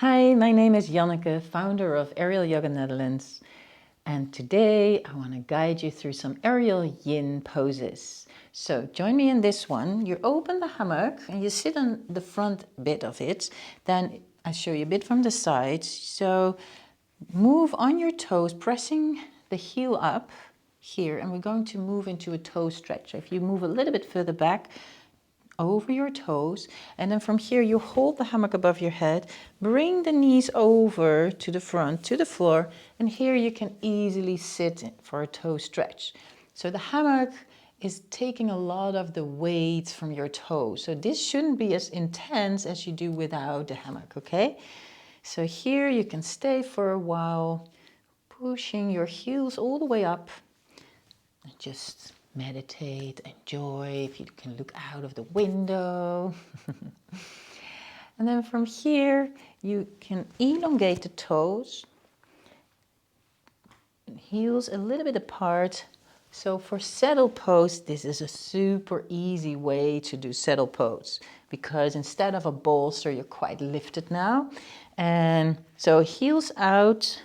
Hi, my name is Janneke, founder of Aerial Yoga Netherlands. And today I want to guide you through some aerial yin poses. So join me in this one. You open the hammock and you sit on the front bit of it. Then I show you a bit from the side. So move on your toes, pressing the heel up here. And we're going to move into a toe stretch. So if you move a little bit further back, over your toes, and then from here you hold the hammock above your head, bring the knees over to the front, to the floor, and here you can easily sit for a toe stretch. So the hammock is taking a lot of the weight from your toes, so this shouldn't be as intense as you do without the hammock, okay? So here you can stay for a while, pushing your heels all the way up, and just meditate, enjoy, if you can look out of the window. And then from here, you can elongate the toes, heels a little bit apart. So for saddle pose, this is a super easy way to do saddle pose, because instead of a bolster, you're quite lifted now. And so heels out,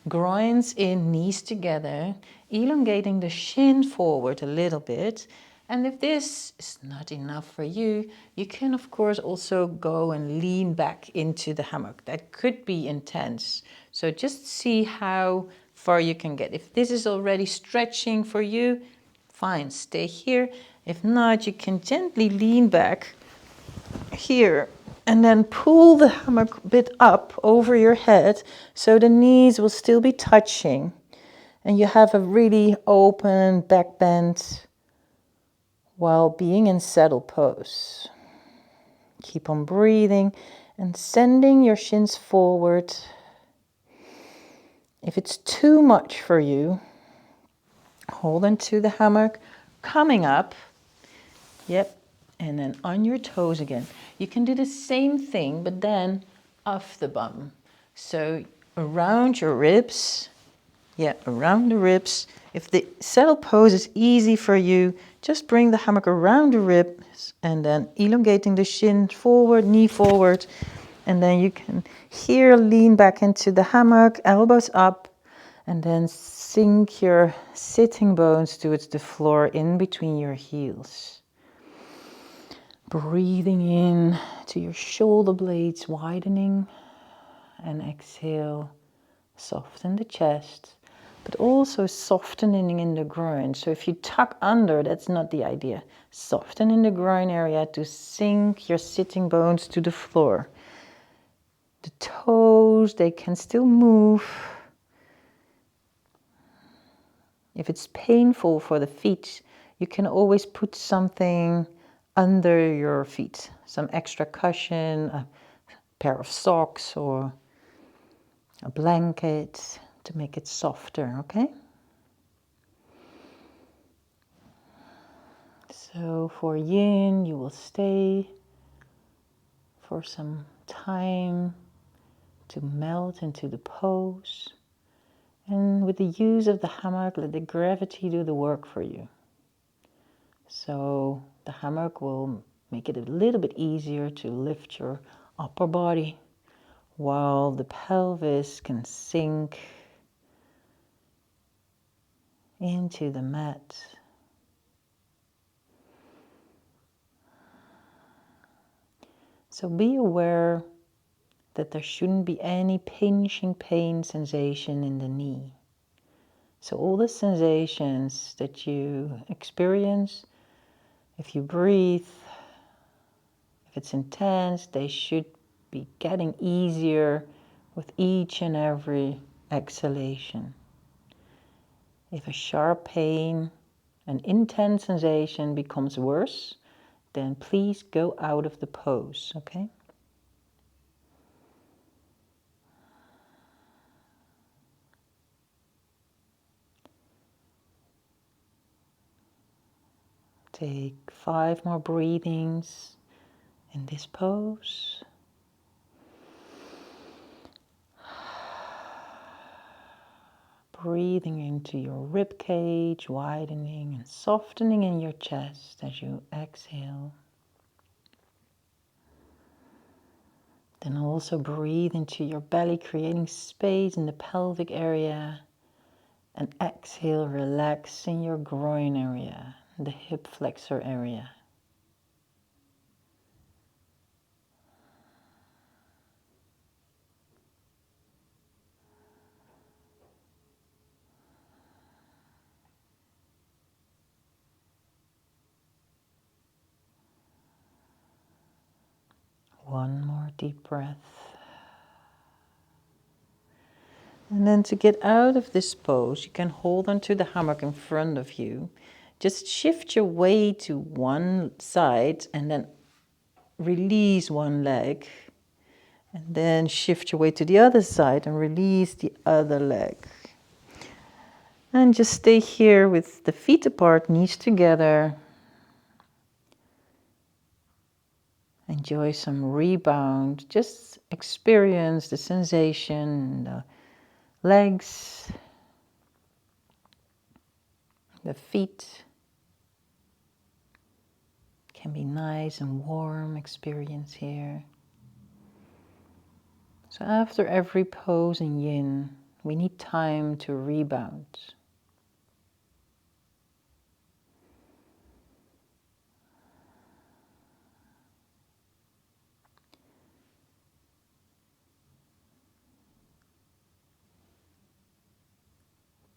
groins in, knees together, elongating the shin forward a little bit. And if this is not enough for you, you can of course also go and lean back into the hammock. That could be intense. So just see how far you can get. If this is already stretching for you, fine, stay here. If not, you can gently lean back here and then pull the hammock a bit up over your head so the knees will still be touching and you have a really open back bend while being in saddle pose. Keep on breathing and sending your shins forward. If it's too much for you, hold onto the hammock, coming up. Yep. And then on your toes again. You can do the same thing, but then off the bum. So around your ribs. Yeah, around the ribs. If the saddle pose is easy for you, just bring the hammock around the ribs and then elongating the shin forward, knee forward. And then you can here lean back into the hammock, elbows up, and then sink your sitting bones towards the floor in between your heels. Breathing in to your shoulder blades widening, and exhale, soften the chest, but also softening in the groin. So if you tuck under, that's not the idea. Soften in the groin area to sink your sitting bones to the floor. The toes, they can still move. If it's painful for the feet, you can always put something under your feet, some extra cushion, a pair of socks or a blanket to make it softer, okay? So for yin, you will stay for some time to melt into the pose. And with the use of the hammock, let the gravity do the work for you. So the hammock will make it a little bit easier to lift your upper body while the pelvis can sink into the mat. So be aware that there shouldn't be any pinching pain sensation in the knee. So all the sensations that you experience, if you breathe, if it's intense, they should be getting easier with each and every exhalation. If a sharp pain, an intense sensation becomes worse, then please go out of the pose, okay? Take 5 more breathings in this pose. Breathing into your rib cage, widening and softening in your chest as you exhale. can also breathe into your belly, creating space in the pelvic area. And exhale, relax in your groin area, the hip flexor area. One more deep breath. And then to get out of this pose, you can hold onto the hammock in front of you. Just shift your weight to one side and then release one leg. And then shift your weight to the other side and release the other leg. And just stay here with the feet apart, knees together. Enjoy some rebound. Just experience the sensation in the legs, the feet. Can be nice and warm experience here. So after every pose in Yin, we need time to rebound.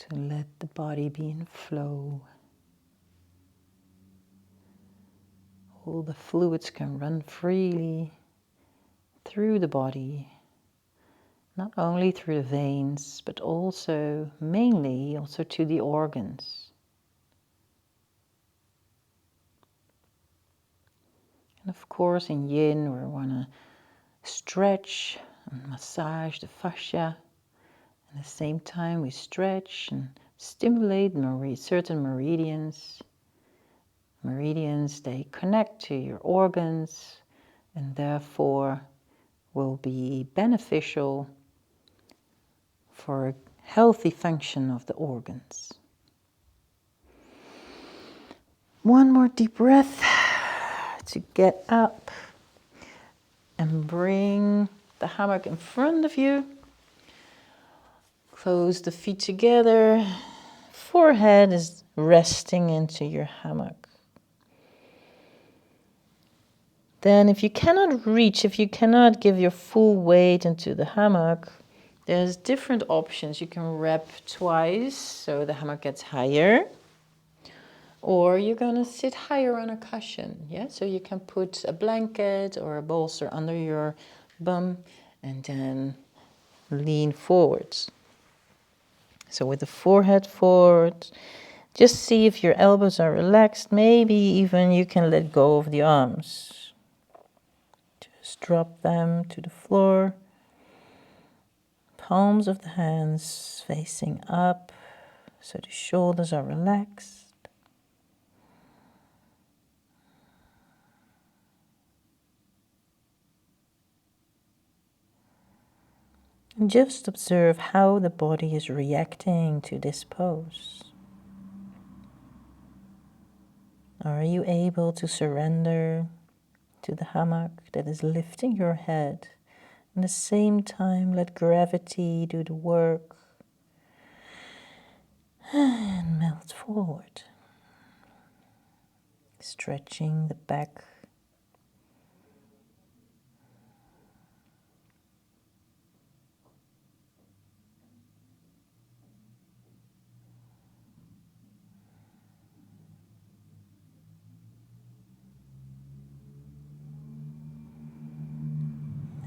To let the body be in flow. All the fluids can run freely through the body, not only through the veins, but also, mainly, also to the organs. And of course, in Yin, we want to stretch and massage the fascia. At the same time, we stretch and stimulate certain meridians. Meridians, they connect to your organs and therefore will be beneficial for a healthy function of the organs. One more deep breath to get up and bring the hammock in front of you. Close the feet together. Forehead is resting into your hammock. Then if you cannot reach, if you cannot give your full weight into the hammock, there's different options. You can wrap twice so the hammock gets higher. Or you're going to sit higher on a cushion. Yeah, so you can put a blanket or a bolster under your bum and then lean forwards. So with the forehead forward, just see if your elbows are relaxed. Maybe even you can let go of the arms. Just drop them to the floor. Palms of the hands facing up, so the shoulders are relaxed. And just observe how the body is reacting to this pose. Are you able to surrender to the hammock that is lifting your head? At the same time, let gravity do the work and melt forward. Stretching the back.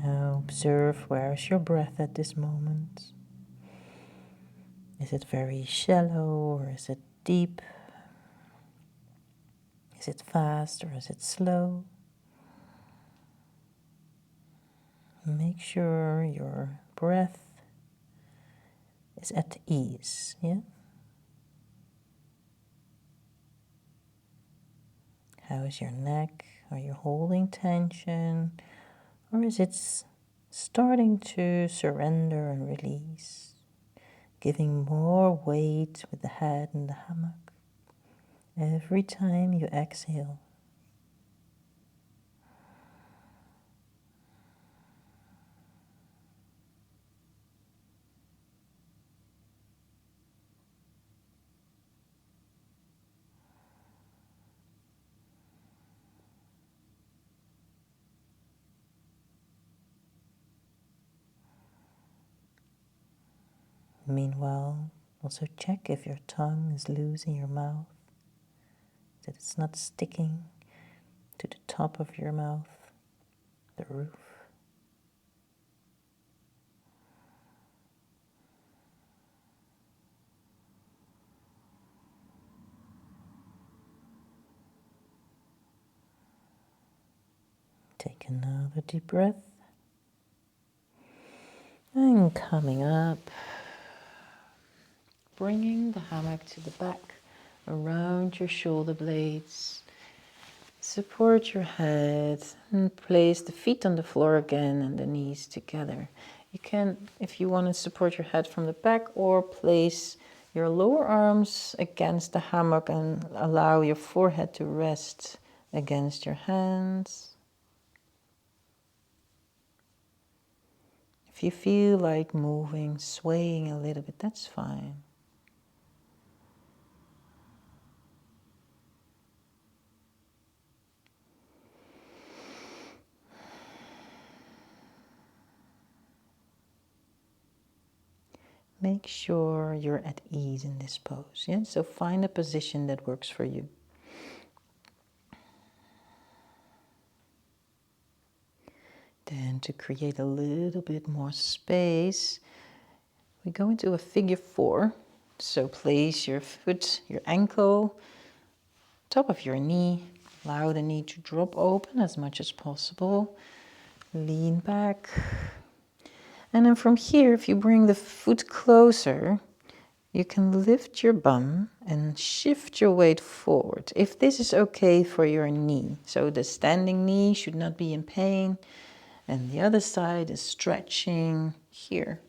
Now observe, where is your breath at this moment? Is it very shallow or is it deep? Is it fast or is it slow? Make sure your breath is at ease, yeah? How is your neck? Are you holding tension? Or is it starting to surrender and release? Giving more weight with the head in the hammock every time you exhale. Meanwhile, also check if your tongue is loose in your mouth, that it's not sticking to the top of your mouth, the roof. Take another deep breath. And coming up, bringing the hammock to the back, around your shoulder blades. Support your head and place the feet on the floor again and the knees together. You can, if you want to support your head from the back, or place your lower arms against the hammock and allow your forehead to rest against your hands. If you feel like moving, swaying a little bit, that's fine. Make sure you're at ease in this pose. Yeah? So find a position that works for you. Then to create a little bit more space, we go into a figure 4. So place your foot, your ankle, top of your knee. Allow the knee to drop open as much as possible. Lean back. And then from here, if you bring the foot closer, you can lift your bum and shift your weight forward, if this is okay for your knee. So the standing knee should not be in pain, and the other side is stretching here.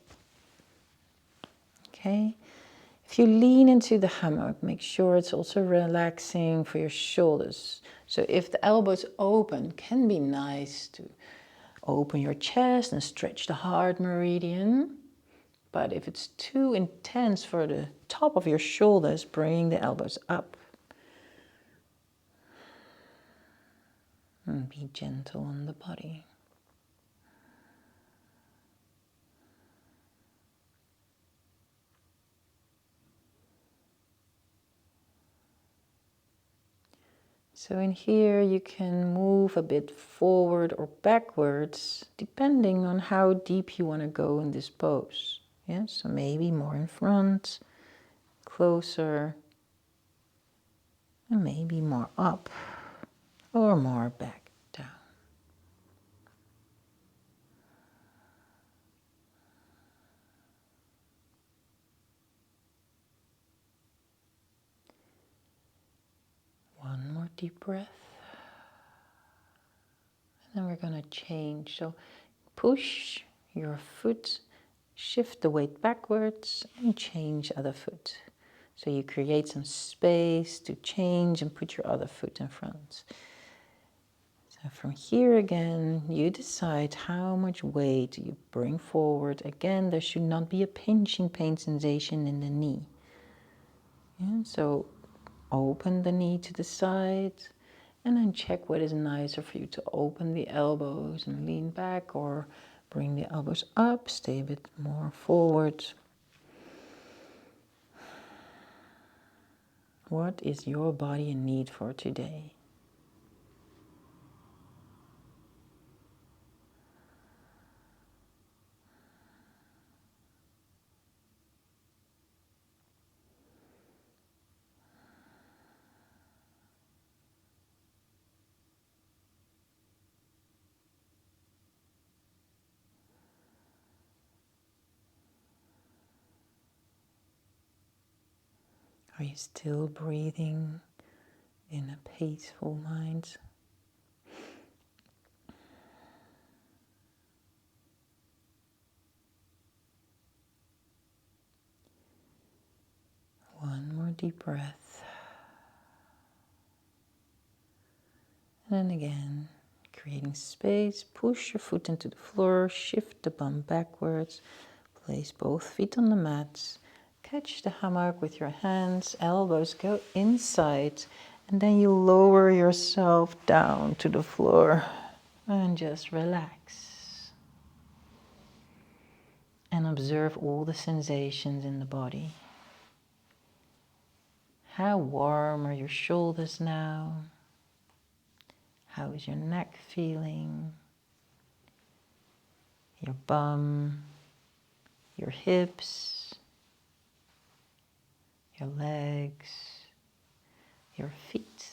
Okay? If you lean into the hammock, make sure it's also relaxing for your shoulders. So if the elbows open, it can be nice to open your chest and stretch the heart meridian. But if it's too intense for the top of your shoulders, bring the elbows up. And be gentle on the body. So in here you can move a bit forward or backwards, depending on how deep you want to go in this pose. Yeah, so maybe more in front, closer, and maybe more up or more back down. One more deep breath. And then we're going to change. So push your foot, shift the weight backwards, and change other foot. So you create some space to change and put your other foot in front. So from here again, you decide how much weight you bring forward. Again, there should not be a pinching pain sensation in the knee. Yeah, so open the knee to the side, and then check what is nicer for you, to open the elbows and lean back, or bring the elbows up, stay a bit more forward. What is your body in need for today? Are you still breathing in a peaceful mind? One more deep breath. And then again, creating space, push your foot into the floor, shift the bum backwards, place both feet on the mat, catch the hammock with your hands, elbows go inside, and then you lower yourself down to the floor and just relax. And observe all the sensations in the body. How warm are your shoulders now? How is your neck feeling? Your bum, your hips, your legs, your feet.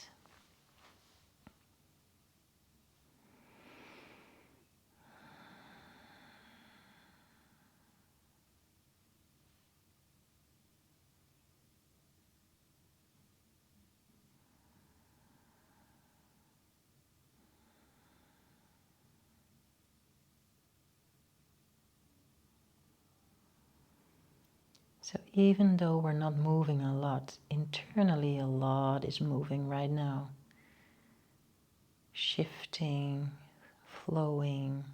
So even though we're not moving a lot, internally a lot is moving right now. Shifting, flowing.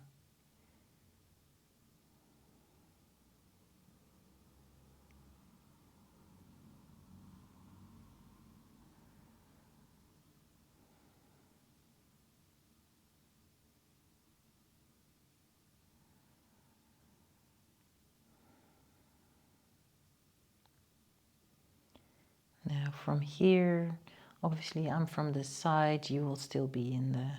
Now from here, obviously I'm from the side, you will still be in the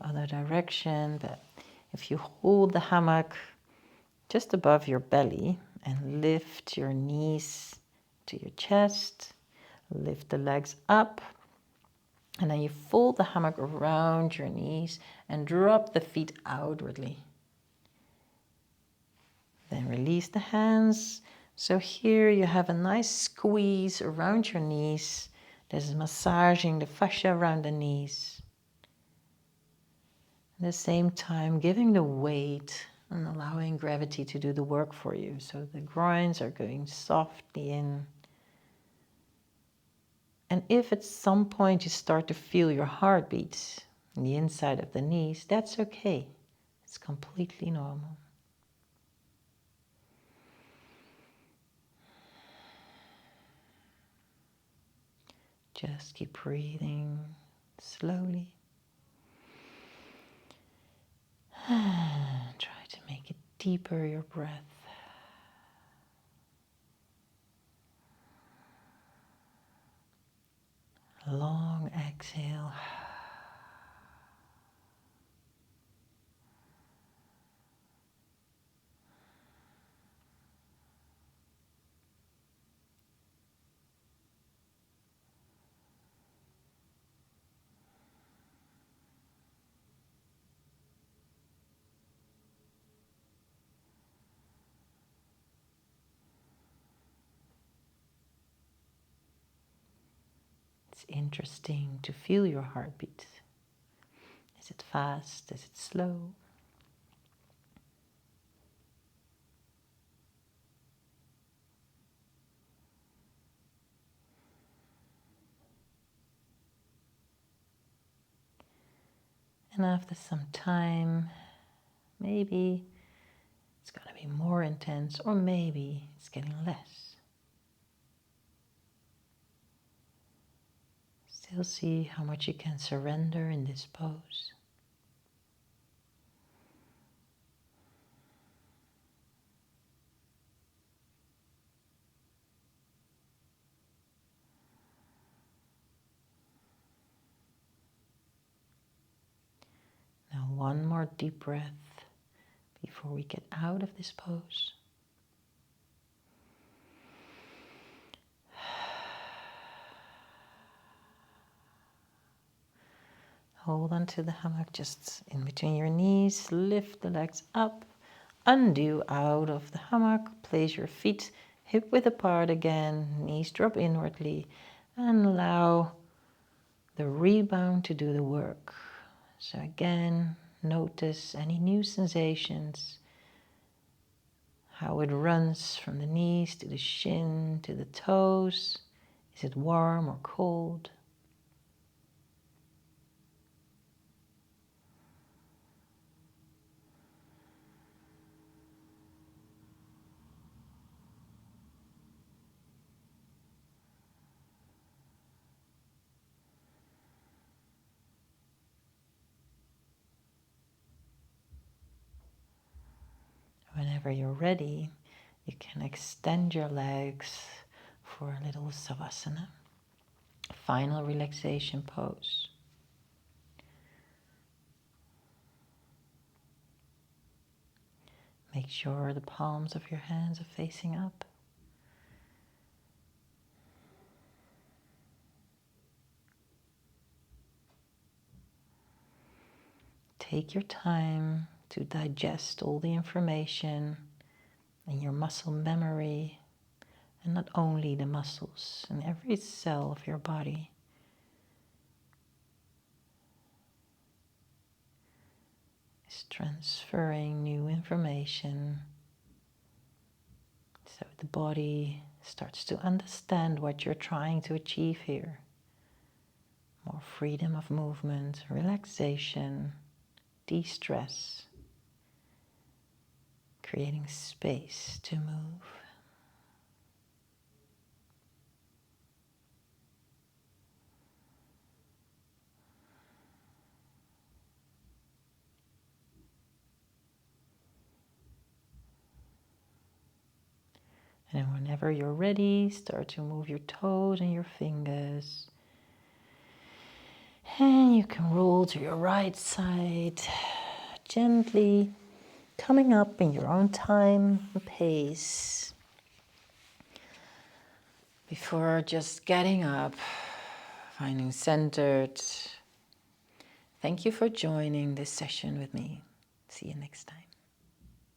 other direction, but if you hold the hammock just above your belly and lift your knees to your chest, lift the legs up, and then you fold the hammock around your knees and drop the feet outwardly. Then release the hands. So here you have a nice squeeze around your knees. This is massaging the fascia around the knees. At the same time, giving the weight and allowing gravity to do the work for you. So the groins are going softly in. And if at some point you start to feel your heartbeat in the inside of the knees, that's okay. It's completely normal. Just keep breathing slowly. Try to make it deeper, your breath. Long exhale. It's interesting to feel your heartbeat. Is it fast? Is it slow? And after some time, maybe it's going to be more intense, or maybe it's getting less. Still see how much you can surrender in this pose. Now one more deep breath before we get out of this pose. Hold onto the hammock just in between your knees. Lift the legs up. Undo out of the hammock. Place your feet hip width apart again. Knees drop inwardly. And allow the rebound to do the work. So again, notice any new sensations. How it runs from the knees to the shin to the toes. Is it warm or cold? Whenever whenever you're ready, you can extend your legs for a little savasana, final relaxation pose. Make sure the palms of your hands are facing up. Take your time to digest all the information in your muscle memory, and not only the muscles, in every cell of your body. Is transferring new information so the body starts to understand what you're trying to achieve here. More freedom of movement, relaxation, de-stress, creating space to move. And whenever you're ready, start to move your toes and your fingers. And you can roll to your right side, gently coming up in your own time and pace. Before just getting up, finding centered. Thank you for joining this session with me. See you next time.